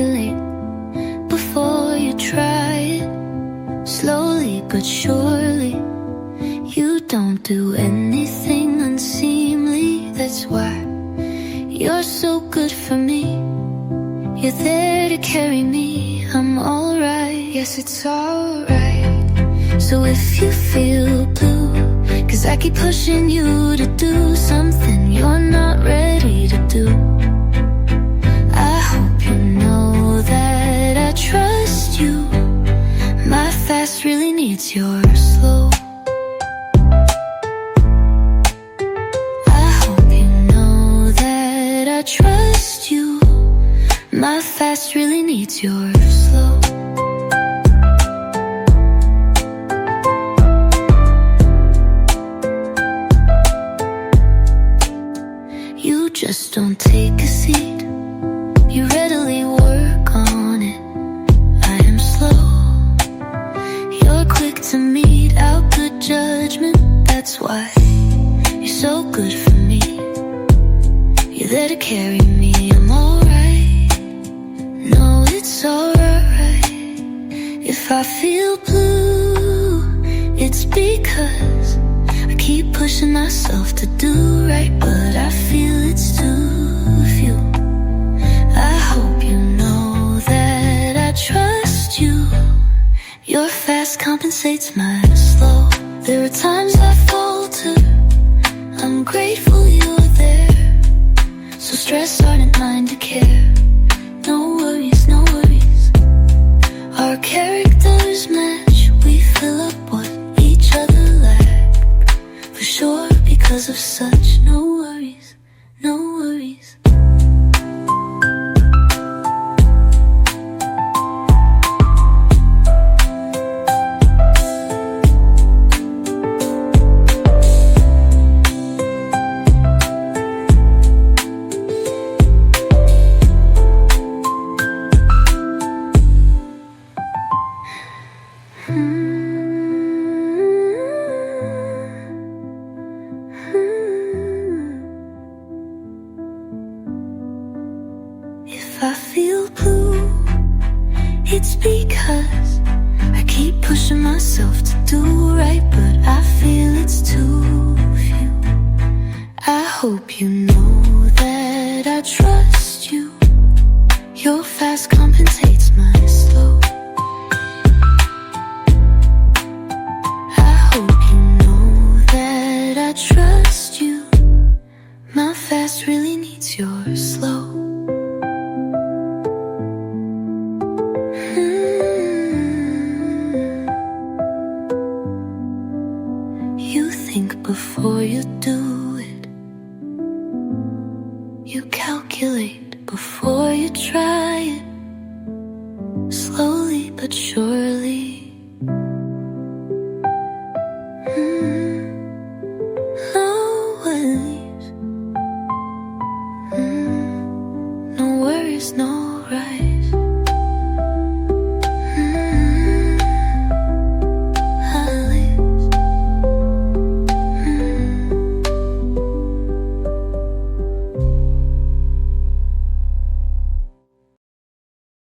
calculate before you try it. Slowly but surely, you don't do anything unseemly. That's why you're so good for me. You're there to carry me. I'm alright, yes it's alright. So if you feel blue, 'cause I keep pushing you to do something you're not ready to do, I hope you know that I trust you. My fast really needs your slow. I hope you know that I trust you. My fast really needs your slow. You just don't take a seat, you readily work on it. I am slow, you're quick to mete out good judgment. That's why you're so good for me. You're there to carry me. I'm alright, no it's alright. If I feel blue, it's because I keep pushing myself to do right, but I feel it's too few. I hope you know that I trust you. Your fast compensates my slow. There are times I falter, I'm grateful you're there. So stress aren't mine to care. No worries, no worries. Our characters match, we fill up what each other lack. For sure, because of such. No worries, no worries. If I feel blue, it's because I keep pushing myself to do right, but I feel it's too few. I hope you know that I trust you. Your fast compensates my slow. I hope you know that I trust you. My fast really needs your slow. You think before you do it. You calculate before you try it. Slowly but surely.